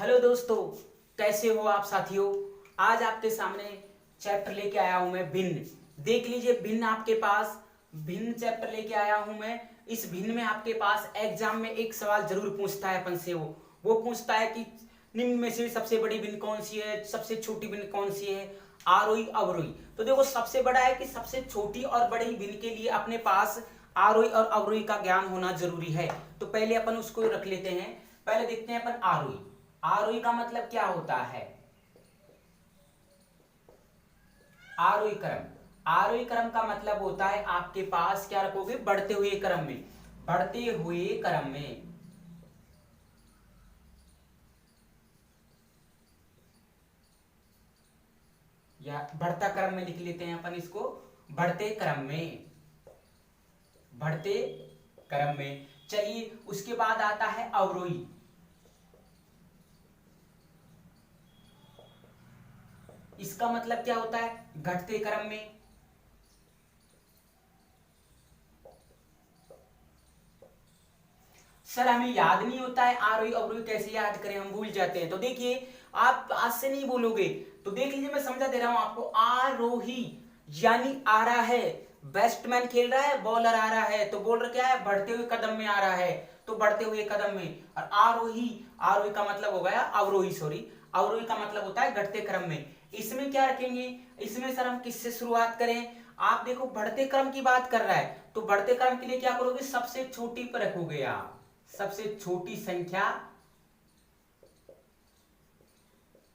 Hello दोस्तों, कैसे हो आप साथियों। आज आपके सामने चैप्टर लेके आया हूं मैं भिन्न। देख लीजिए भिन्न आपके पास भिन्न चैप्टर लेके आया हूं मैं। इस भिन्न में आपके पास एग्जाम में एक सवाल जरूर पूछता है अपन से। वो पूछता है कि निम्न में से सबसे बड़ी भिन्न कौन सी है, सबसे छोटी भिन्न कौन सी है, आरोही अवरोही। तो देखो सबसे बड़ा है कि सबसे छोटी और बड़ी भिन्न के लिए अपने पास आरोही और अवरोही का ज्ञान होना जरूरी है। तो पहले अपन उसको रख लेते हैं। पहले देखते हैं अपन आरोही। आरोही का मतलब क्या होता है। आरोही क्रम। आरोही क्रम का मतलब होता है आपके पास क्या रखोगे, बढ़ते हुए क्रम में। बढ़ते हुए क्रम में या बढ़ता क्रम में लिख लेते हैं अपन इसको। बढ़ते क्रम में, बढ़ते क्रम में। चलिए उसके बाद आता है अवरोही। इसका मतलब क्या होता है, घटते क्रम में। सर हमें याद नहीं होता है आरोही अवरोही, कैसे याद करें, हम भूल जाते हैं। तो देखिए आप आज से नहीं बोलोगे तो देख लीजिए, मैं समझा दे रहा हूं आपको। आरोही यानी आ रहा है, बैट्समैन खेल रहा है, बॉलर आ रहा है, तो बॉलर क्या है, बढ़ते हुए कदम में आ रहा है, तो बढ़ते हुए कदम में। और आरोही, आरोही का मतलब हो गया अवरोही, सॉरी, अवरोही का मतलब होता है घटते क्रम में। इसमें क्या रखेंगे, इसमें सर हम किससे शुरुआत करें। आप देखो बढ़ते क्रम की बात कर रहा है, तो बढ़ते क्रम के लिए क्या करोगे, सबसे छोटी पर रखोगे आप, सबसे छोटी संख्या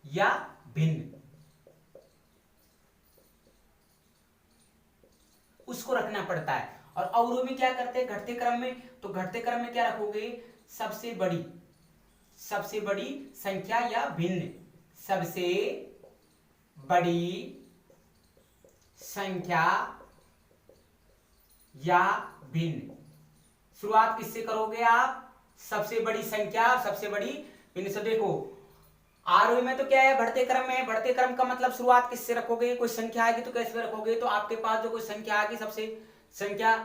या भिन्न, उसको रखना पड़ता है। और अवरोही में क्या करते हैं, घटते क्रम में, तो घटते क्रम में क्या रखोगे, सबसे बड़ी, सबसे बड़ी संख्या या भिन्न, सबसे बड़ी संख्या या भिन्न। शुरुआत किससे करोगे आप, सबसे बड़ी संख्या, सबसे बड़ी भिन्न से। देखो आरोही में तो क्या है, बढ़ते क्रम में। बढ़ते क्रम का मतलब शुरुआत किससे रखोगे, कोई संख्या आएगी तो कैसे रखोगे, तो आपके पास जो कोई संख्या आएगी, सबसे संख्या,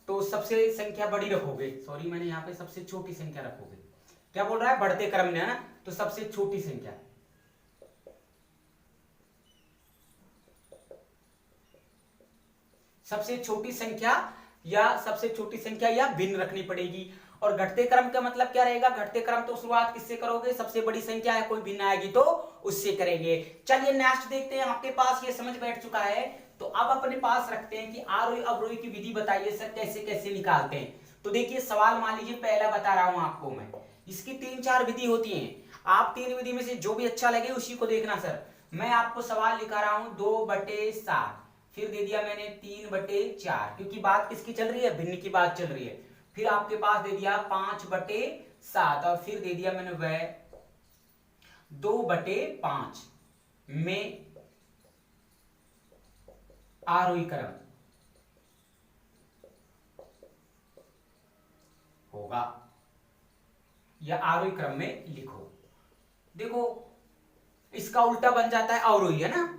तो सबसे संख्या बड़ी रखोगे। सॉरी मैंने यहाँ पे सबसे छोटी संख्या रखोगे। क्या बोल रहा है, बढ़ते क्रम में है ना, तो सबसे छोटी संख्या, सबसे छोटी संख्या या सबसे छोटी संख्या या भिन्न रखनी पड़ेगी। और घटते क्रम का मतलब क्या रहेगा, घटते क्रम तो शुरुआत किससे करोगे, सबसे बड़ी संख्या है, कोई भिन्न आएगी तो उससे करेंगे। चलिए नेक्स्ट देखते हैं, आपके पास ये समझ बैठ चुका है। तो अब अपने पास रखते हैं कि आरोही अवरोही की विधि बताइए सर, कैसे कैसे निकालते हैं। तो देखिए सवाल मान लीजिए पहला बता रहा हूं आपको मैं, इसकी 3-4 विधि होती है। आप 3 विधि में से जो भी अच्छा लगे उसी को देखना सर। मैं आपको सवाल लिखा रहा हूं 2/7, फिर दे दिया मैंने 3/4, क्योंकि बात किसकी चल रही है, भिन्न की बात चल रही है। फिर आपके पास दे दिया 5/7 और फिर दे दिया मैंने वह 2/5 में आरोही क्रम होगा, या आरोही क्रम में लिखो। देखो इसका उल्टा बन जाता है अवरोही, है ना।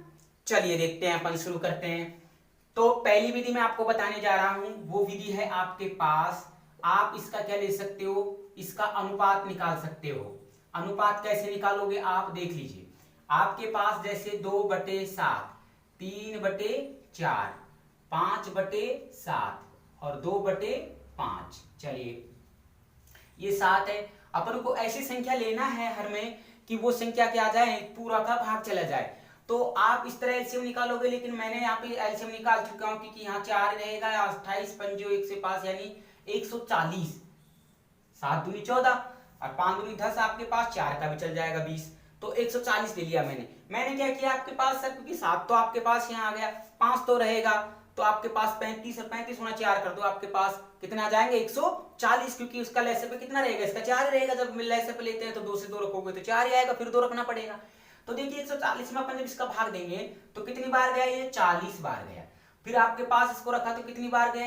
चलिए देखते हैं, अपन शुरू करते हैं। तो पहली विधि मैं आपको बताने जा रहा हूं, वो विधि है आपके पास, आप इसका क्या ले सकते हो, इसका अनुपात निकाल सकते हो। अनुपात कैसे निकालोगे आप देख लीजिए। आपके पास जैसे 2/7, 3/4, 5/7 और 2/5। चलिए ये 7 है। अपन को ऐसी संख्या लेना है हर में कि वो संख्या क्या आ जाए, पूरा का भाग चला जाए। तो आप इस तरह एलसीएम निकालोगे, लेकिन मैंने यहाँ पे एलसीएम निकाल चुका हूं, क्योंकि यहाँ 4 रहेगा, 28 पंजो 1 से 5 यानी 140, 7 दूनी 14 और 5 दूनी 10, आपके पास 4 का भी चल जाएगा 20, तो 140 ले लिया मैंने क्या किया आपके पास सर, क्योंकि 7 तो आपके पास यहाँ आ गया, 5 तो रहेगा, तो आपके पास 35 और 35 गुणा 4 कर दो, आपके पास कितने आ जाएंगे 140, क्योंकि उसका लेसे पे कितना रहेगा, इसका 4 रहेगा। जब लेसे पे लेते हैं तो 2 से 2 रखोगे तो 4 ही आएगा, फिर 2 रखना पड़ेगा। तो देखिए 140 में अपन जब इसका भाग देंगे तो कितनी बार गया, ये 40 बार गया। फिर आपके पास इसको रखा तो कितनी बार गया,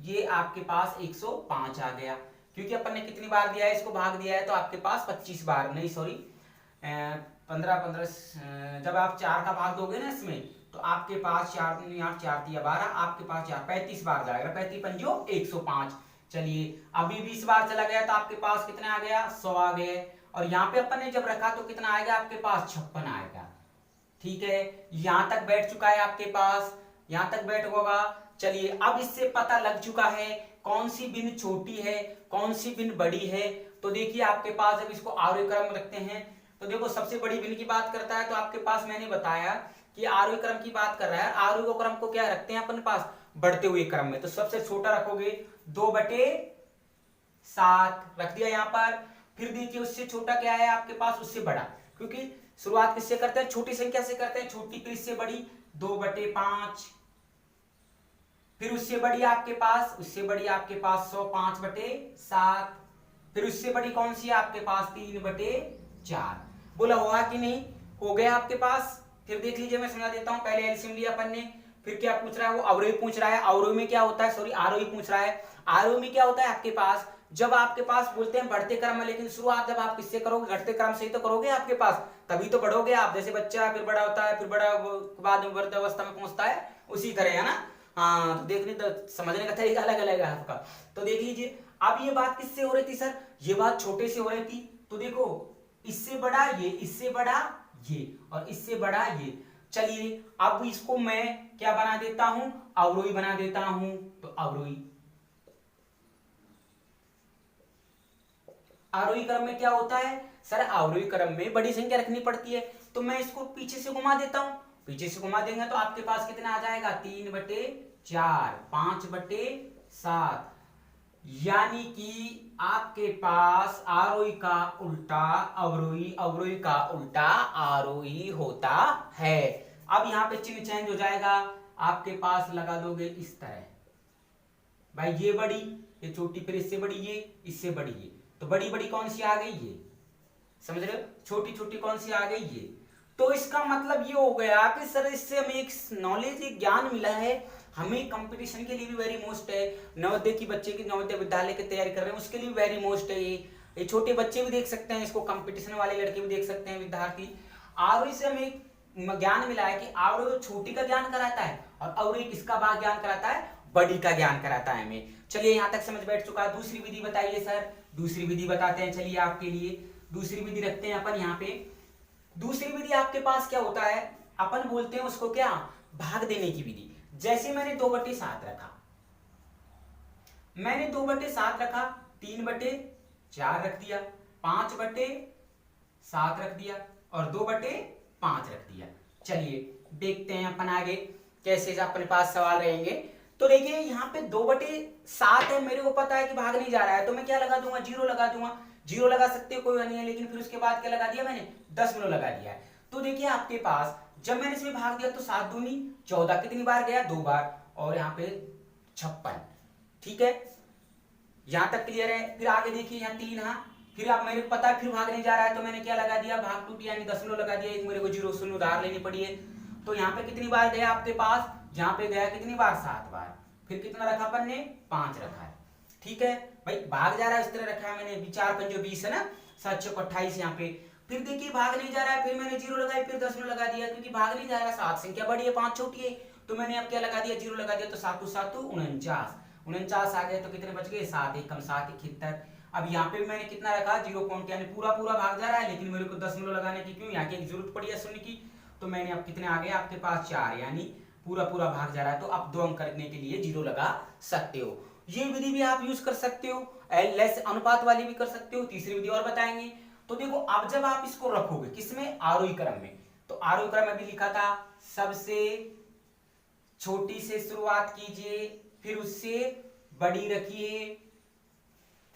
ये आपके पास 105 आ गया, क्योंकि अपन ने कितनी बार दिया है, इसको भाग दिया है, तो आपके पास 25 बार, नहीं सॉरी 15, जब आप 4 का भाग दोगे ना इसमें, तो आपके पास 4 दूनी 8, 4 तिया 12, आपके पास 4 35 बार जाएगा, 35 पंजो 105। चलिए अभी 20 बार चला गया तो आपके पास कितना आ गया, 100 आ गए। और यहाँ पे अपन ने जब रखा तो कितना आएगा आपके पास 56 आएगा। ठीक है, यहां तक बैठ चुका है आपके पास, यहां तक बैठ होगा। चलिए अब इससे पता लग चुका है कौन सी बिन छोटी है कौन सी बिन बड़ी है। तो देखिए आपके पास जब इसको आरोही क्रम में रखते हैं तो देखो सबसे बड़ी बिन की बात करता है तो आपके पास मैंने बताया कि आरोही क्रम की बात कर रहा है। आरोही क्रम को क्या रखते हैं अपने पास बढ़ते हुए क्रम में, तो सबसे छोटा रखोगे 2/7 रख दिया यहाँ पर। फिर देखिए उससे छोटा क्या है आपके पास, उससे बड़ा, क्योंकि शुरुआत किससे करते हैं, छोटी संख्या से करते हैं, छोटी फिर इससे बड़ी 2/5, फिर उससे बड़ी आपके पास 105/7, फिर उससे बड़ी कौन सी है आपके पास 3/4। बोला हुआ कि नहीं, हो गया आपके पास। फिर देख लीजिए मैं समझा देता हूं, पहले एलसीएम लिया अपन ने, फिर क्या पूछ रहा है वो अवरोही पूछ रहा है। अवरोही में क्या होता है, सॉरी आरोही पूछ रहा है। आरोही में क्या होता है आपके पास, जब आपके पास बोलते हैं बढ़ते क्रम में, लेकिन शुरुआत जब आप किससे करोगे, घटते क्रम से ही तो करोगे आपके पास, तभी तो बढ़ोगे आप। जैसे बच्चा फिर बड़ा होता है, फिर बड़ा बाद में वृद्धावस्था में पहुंचता है, उसी तरह है ना। हाँ तो देखने तो समझने का तरीका अलग अलग है आपका। तो देख लीजिए अब ये बात किससे हो रही थी सर, ये बात छोटे से हो रही थी। तो देखो इससे बड़ा ये, इससे बड़ा ये, और इससे बड़ा ये। चलिए अब इसको मैं क्या बना देता हूं, अवरोही बना देता हूं। तो आरोही क्रम में क्या होता है सर, आरोही क्रम में बड़ी संख्या रखनी पड़ती है। तो मैं इसको पीछे से घुमा देता हूं, पीछे से घुमा देंगे तो आपके पास कितना आ जाएगा 3/4, 5/7, यानी कि आपके पास आरोही का उल्टा अवरोही, अवरोही का उल्टा आरोही होता है। अब यहां पे चिन्ह चेंज हो जाएगा, आपके पास लगा दोगे इस तरह, भाई ये बड़ी ये छोटी, फिर इससे बड़ी ये, इससे बड़ी ये, तो बड़ी बड़ी कौन सी आ गई ये, समझ रहे हो, छोटी छोटी कौन सी आ गई ये। तो इसका मतलब ये हो गया कि सर इससे हमें एक नॉलेज, एक ज्ञान मिला है, हमें कंपटीशन के लिए भी वेरी मोस्ट है। नवोदय की बच्चे की, नवोदय विद्यालय की तैयारी कर रहे हैं उसके लिए वेरी मोस्ट है ये छोटे बच्चे भी देख सकते हैं इसको, कंपटीशन वाले लड़के भी देख सकते हैं, विद्यार्थी। आरोही से हमें ज्ञान मिला है कि आरोही छोटी का ज्ञान कराता है और अवरोही किसका ज्ञान कराता है, बड़ी का ज्ञान कराता है हमें। चलिए यहां तक समझ बैठ चुका है। दूसरी विधि बताइए सर, दूसरी विधि बताते हैं। चलिए आपके लिए दूसरी विधि रखते हैं अपन यहाँ पे। दूसरी विधि आपके पास क्या होता है, अपन बोलते हैं उसको क्या, भाग देने की विधि। जैसे मैंने 2/7 रखा, मैंने 2/7 रखा, 3/4 रख दिया, 5/7 रख दिया और 2/5 रख दिया। चलिए देखते हैं अपन आगे कैसे अपने पास सवाल रहेंगे। तो देखिए यहाँ पे 2/7 है, मेरे को पता है कि भाग नहीं जा रहा है, तो मैं क्या लगा दूंगा, 0 लगा दूंगा। 0 लगा सकते हो कोई नहीं है, लेकिन फिर उसके बाद क्या लगा दिया मैंने, 10 लगा दिया है। तो देखिए आपके पास जब मैंने इसमें भाग दिया तो 7 दूनी 14, कितनी बार गया, 2 बार, और यहाँ पे 56। ठीक है, यहां तक क्लियर है। फिर आगे देखिए यहाँ 3, हाँ फिर आप, मेरे को पता है फिर भाग नहीं जा रहा है, तो मैंने क्या लगा दिया, भाग टूट यानी 10 लगा दिया, एक मेरे को 0 शून्य उधार लेनी पड़ी है। तो यहाँ पे कितनी बार गया आपके पास, यहाँ पे गया कितनी बार, 7 बार। फिर कितना रखा अपन ने, 5 रखा है। ठीक है भाई, भाग जा रहा है इस तरह रखा है मैंने, 4 5 20 है ना, 7 6 28 यहाँ पे। फिर देखिए भाग नहीं जा रहा है, फिर मैंने 0 लगाई, फिर 10 लगा दिया, क्योंकि भाग नहीं जा रहा, 7 संख्या बड़ी है 5 छोटी है, तो मैंने अब क्या लगा दिया, 0 लगा दिया। तो 7 7 49 आ गए, तो कितने बच गए, 7 1 कम 7 71। अब यहाँ पे मैंने कितना रखा, 0 पॉइंट, यानी पूरा पूरा भाग जा रहा है, लेकिन मेरे को 10 लगाने की, क्यों, यहाँ की जरूरत पड़ी है शून्य की। तो मैंने अब कितने आ गए आपके पास, 4, यानी पूरा पूरा भाग जा रहा है। तो आप 2 अंक करने के लिए 0 लगा सकते हो। ये विधि भी आप यूज कर सकते हो, लेस अनुपात वाली भी कर सकते हो। तीसरी विधि और बताएंगे। तो देखो अब जब आप इसको रखोगे किसमें, आरोही क्रम में, तो आरोही क्रम में भी लिखा था सबसे छोटी से शुरुआत कीजिए, फिर उससे बड़ी रखिए,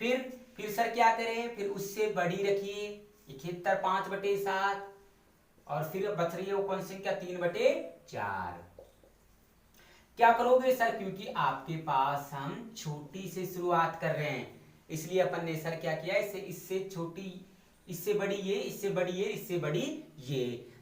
फिर सर क्या करें, फिर उससे बड़ी रखिए 71 5/7, और फिर बच रही है वो कौन सी संख्या, 3/4। क्या करोगे सर, क्योंकि आपके पास हम छोटी से शुरुआत कर रहे हैं, इसलिए अपन ने सर क्या किया, इससे छोटी, इससे बड़ी ये, इससे बड़ी ये, इससे बड़ी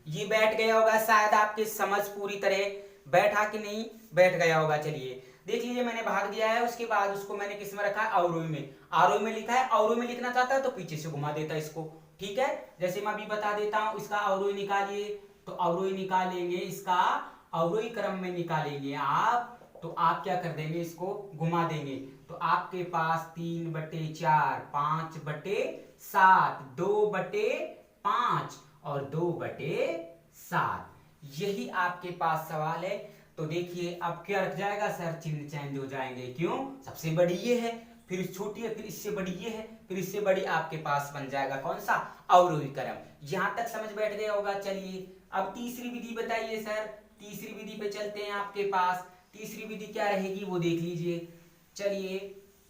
ये बैठ गया होगा शायद, आपकी समझ पूरी तरह बैठा कि नहीं बैठ गया होगा। चलिए देख लीजिए, मैंने भाग दिया है, उसके बाद उसको मैंने किस में रखा है, अवरोही में। आरोही में लिखा है, अवरोही में लिखना चाहता है तो पीछे से घुमा देता है इसको। ठीक है, जैसे मैं अभी बता देता हूं, इसका अवरोही निकालिए, तो अवरोही निकालेंगे, इसका अवरोही क्रम में निकालेंगे आप, तो आप क्या कर देंगे, इसको घुमा देंगे, तो तो आपके पास 3/4, 5/7, 2/5 और 2/7। यही आपके पास सवाल है। तो देखिए अब क्या रख जाएगा सर, चिन्ह चेंज हो जाएंगे। क्यों? सबसे बड़ी ये है, फिर छोटी है, फिर इससे बड़ी ये है, फिर इससे बड़ी आपके पास बन जाएगा कौन सा, अवरोही क्रम। यहां तक समझ बैठ गया होगा। चलिए अब तीसरी विधि बताइए सर। तीसरी विधि पे चलते हैं। आपके पास तीसरी विधि क्या रहेगी वो देख लीजिए। चलिए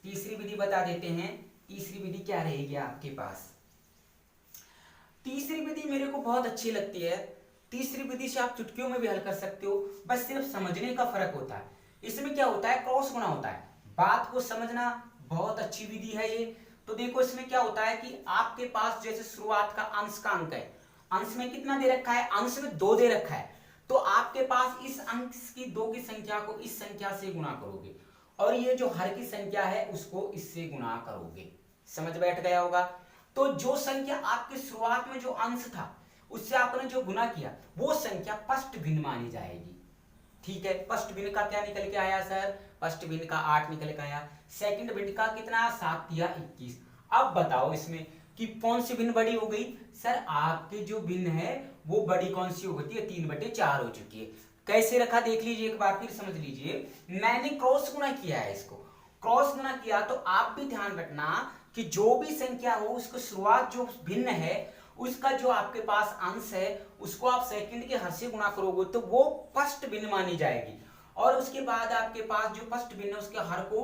तीसरी विधि बता देते हैं। तीसरी विधि क्या रहेगी आपके पास? तीसरी विधि मेरे को बहुत अच्छी लगती है। तीसरी विधि से आप चुटकियों में भी हल कर सकते हो, बस सिर्फ समझने का फर्क होता है। इसमें क्या होता है, क्रॉस गुणा होता है। बात को समझना बहुत अच्छी विधि है ये। तो देखो इसमें क्या होता है कि आपके पास जैसे शुरुआत का अंश का अंक है, अंश में कितना दे रखा है, अंश में 2 दे रखा है। तो आपके पास इस अंक की 2 की संख्या को इस संख्या से गुणा करोगे और ये जो हर की संख्या है उसको इससे गुणा करोगे। समझ बैठ गया होगा। तो जो संख्या आपके शुरुआत में जो अंश था उससे आपने जो गुना किया वो संख्या फर्स्ट भिन्न मानी जाएगी। ठीक है, फर्स्ट भिन्न का क्या निकल के आया सर? फर्स्ट भिन्न का 8 निकल के आया। सेकंड भिन्न का कितना? 7 या 21। अब बताओ इसमें कि कौन सी भिन्न बड़ी हो गई सर? आपके जो भिन्न है वो बड़ी कौन सी हो गई है? 3/4 हो चुकी है। कैसे रखा देख लीजिए, एक बार फिर समझ लीजिए। मैंने क्रॉस गुणा किया है, इसको क्रॉस गुणा किया। तो आप भी ध्यान रखना कि जो भी संख्या हो उसको शुरुआत जो भिन्न है उसका जो आपके पास अंश है उसको आप सेकंड के हर से गुणा करोगे तो वो फर्स्ट भिन्न मानी जाएगी। और उसके बाद आपके पास जो फर्स्ट भिन्न है उसके हर को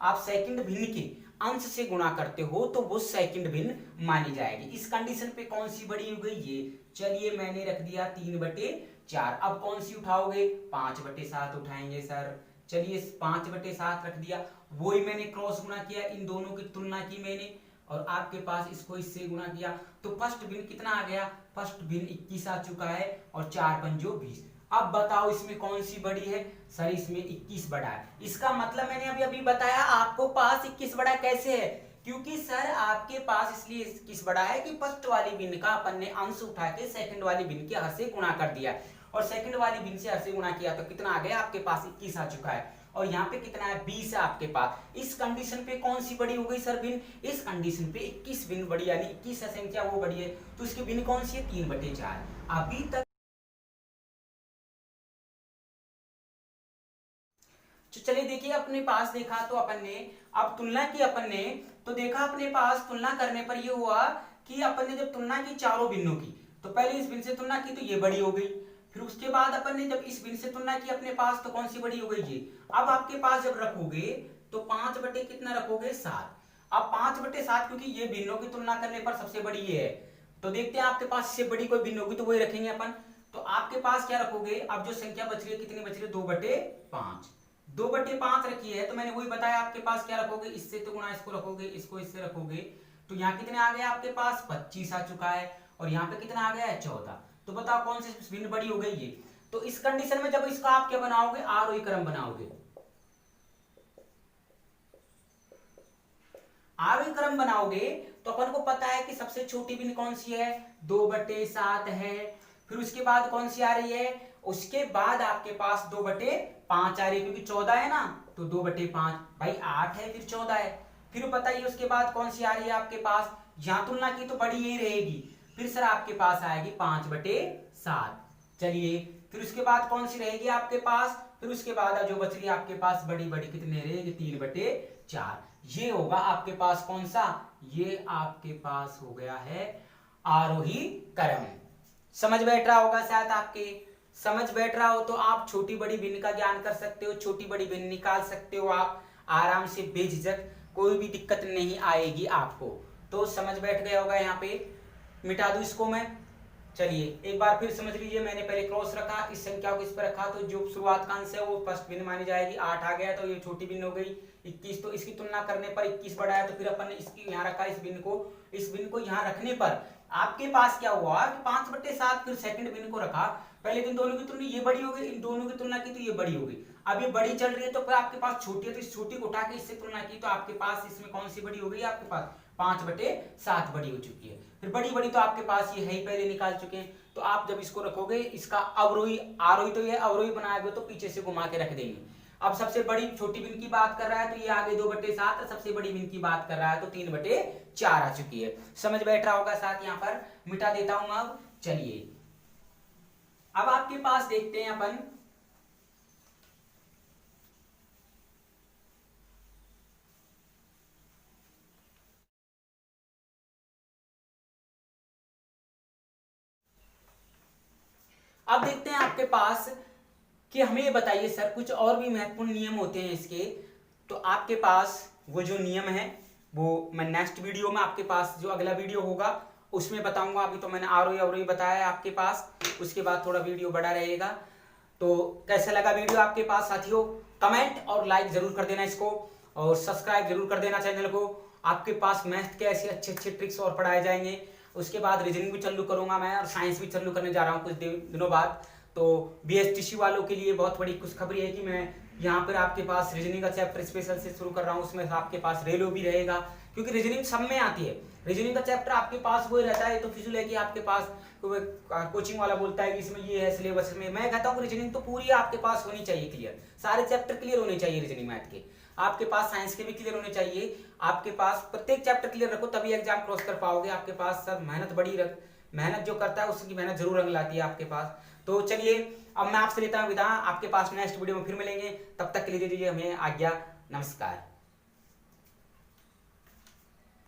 आप सेकंड भिन्न के अंश से गुणा करते हो तो वो सेकंड भिन्न मानी जाएगी। इस कंडीशन पे कौन सी बड़ी हो गई ये? चलिए मैंने रख दिया 3/4। अब कौन सी उठाओगे? 5/7 उठाएंगे सर। चलिए 5/7 रख दिया। वही मैंने क्रॉस गुणा किया, इन दोनों की तुलना की मैंने और आपके पास इसको इससे गुणा किया तो फर्स्ट भिन्न कितना आ गया? फर्स्ट भिन्न 21 आ चुका है और 4×5 = 20। अब बताओ इसमें कौन सी बड़ी है सर? इसमें 21 बड़ा है। इसका मतलब मैंने अभी अभी बताया आपको पास 21 बड़ा कैसे है, क्योंकि सर आपके पास इसलिए 21 बड़ा है कि फर्स्ट वाली भिन्न का अपन ने अंश उठा के सेकंड वाली भिन्न के हर से गुणा कर दिया और सेकंड वाली भिन्न से हर से गुणा किया तो कितना आ गया? आपके पास 21 आ चुका है और यहाँ पे कितना है? 20 है आपके पास। इस कंडीशन पे कौन सी बड़ी हो गई सर भिन्न? इस कंडीशन पे 21 भिन्न बड़ी, यानी 21 संख्या वो बड़ी है। तो इसकी भिन्न कौन सी है? 3/4। अभी तक तो चलिए देखिए अपने पास देखा तो अपन ने अब तुलना की अपन ने तो देखा अपने पास तुलना करने पर ये हुआ कि अपन ने जब तुलना की चारों भिन्नों की तो पहले इस भिन्न से तुलना की तो ये बड़ी हो गई। फिर उसके बाद अपन ने जब इस भिन्न से तुलना की अपने पास तो कौन सी बड़ी हो गई ये। अब आपके पास जब रखोगे तो 5 बटे कितना रखोगे? 7। अब 5/7 क्योंकि ये भिन्नों की तुलना करने पर सबसे बड़ी ये है तो देखते हैं आपके पास इससे बड़ी कोई भिन्न होगी तो वही रखेंगे अपन। तो आपके पास क्या रखोगे? अब जो संख्या बच रही है कितनी बच रही है? 2/5। 2/5 रखी है तो मैंने वही बताया आपके पास क्या रखोगे? इससे तो गुणा इसको रखोगे, इसको इससे रखोगे तो यहाँ कितने आ गए आपके पास? 25 आ चुका है और यहाँ पे कितना आ गया है? 14। तो बताओ कौन सी भिन्न बड़ी हो गई ये। तो इस कंडीशन में जब इसका आप क्या बनाओगे? आरोही क्रम बनाओगे। आरोही क्रम बनाओगे तो अपन को पता है कि सबसे छोटी भिन्न कौन सी है? 2/7 है। फिर उसके बाद कौन सी आ रही है? उसके बाद आपके पास 2/5 आ रही है क्योंकि 14 है ना तो 2/5 भाई 8 है फिर 14 है। फिर बताइए उसके बाद कौन सी आ रही है आपके पास? यहां तुलना की तो बड़ी यही रहेगी। फिर सर आपके पास आएगी 5/7। चलिए फिर उसके बाद कौन सी रहेगी आपके पास? फिर उसके बाद जो बच रही है आपके पास बड़ी बड़ी कितने रहेगी? 3/4। ये होगा आपके पास कौन सा? ये आपके पास हो गया है आरोही क्रम। समझ बैठ रहा होगा शायद आपके। समझ बैठ रहा हो तो आप छोटी बड़ी भिन्न का ज्ञान कर सकते हो, छोटी बड़ी भिन्न निकाल सकते हो आप आराम से बेझिझक, कोई भी दिक्कत नहीं आएगी आपको। तो समझ बैठ गया होगा। यहाँ पे मिटा दूं इसको मैं। चलिए एक बार फिर समझ लीजिए। मैंने पहले क्रॉस रखा, इस संख्या को इस पर रखा तो जो शुरुआत का अंश है वो फर्स्ट भिन्न मानी जाएगी। 8 आ गया तो ये छोटी भिन्न हो गई। 21 तो इसकी तुलना करने पर 21 बड़ा है तो फिर अपन ने इसकी यहाँ रखा, इस भिन्न को यहाँ रखने पर आपके पास क्या हुआ कि 5/7 फिर सेकंड भिन्न को रखा। पहले इन दोनों की तुलना ये बड़ी हो गई, इन दोनों की तुलना की तो ये बड़ी हो गई। अब ये बड़ी चल रही है तो फिर आपके पास छोटी है तो इस छोटी को उठा के इससे तुलना की तो आपके पास इसमें कौन सी बड़ी हो गई? आपके पास 5/7 बड़ी हो चुकी है। फिर बड़ी बड़ी तो आपके पास ये है ही, पहले निकाल चुके हैं। तो आप जब इसको रखोगे इसका अवरोही, आरोही तो ये अवरोही बनाओगे तो पीछे से घुमा के रख देंगे। अब सबसे बड़ी छोटी भिन्न की बात कर रहा है तो ये आगे 2/7, सबसे बड़ी भिन्न की बात कर रहा है तो 3/4 आ चुकी है। समझ बैठ रहा होगा साथ, यहाँ पर मिटा देता हूं। अब चलिए अब आपके पास देखते हैं अपन अब देखते हैं आपके पास कि हमें ये बताइए सर कुछ और भी महत्वपूर्ण नियम होते हैं इसके। तो आपके पास वो जो नियम है वो मैं नेक्स्ट वीडियो में आपके पास जो अगला वीडियो होगा उसमें बताऊंगा। अभी तो मैंने आरोही बताया है आपके पास, उसके बाद थोड़ा वीडियो बड़ा रहेगा। तो कैसा लगा वीडियो आपके पास साथियों, कमेंट और लाइक जरूर कर देना इसको, और सब्सक्राइब जरूर कर देना चैनल को। आपके पास मैथ के ऐसे अच्छे अच्छे ट्रिक्स और पढ़ाए जाएंगे। उसके बाद रीजनिंग भी चालू करूंगा मैं, और साइंस भी चालू करने जा रहा हूँ कुछ दिनों बाद। तो BSTC वालों के लिए बहुत बड़ी खुशखबरी है कि मैं यहाँ पर आपके पास रीजनिंग का चैप्टर स्पेशल से शुरू कर रहा हूँ। उसमें आपके पास रेलो भी रहेगा, क्योंकि रीजनिंग सब में आती है। रीजनिंग का चैप्टर आपके पास वो रहता है, तो फिजूल है कि आपके पास कोचिंग वाला बोलता है कि इसमें ये है सिलेबस में। मैं कहता हूँ रीजनिंग तो पूरी आपके पास होनी चाहिए क्लियर, सारे चैप्टर क्लियर होने चाहिए रीजनिंग मैथ के। आपके पास साइंस के भी क्लियर होने चाहिए, आपके पास प्रत्येक चैप्टर क्लियर रखो तभी एग्जाम क्रॉस कर पाओगे। आपके पास सर मेहनत जो करता है उसकी मेहनत जरूर रंग लाती है आपके पास। तो चलिए अब मैं आपसे लेता हूँ विदा, आपके पास नेक्स्ट वीडियो में फिर मिलेंगे। तब तक के लिए दीजिए हमें आज्ञा, नमस्कार।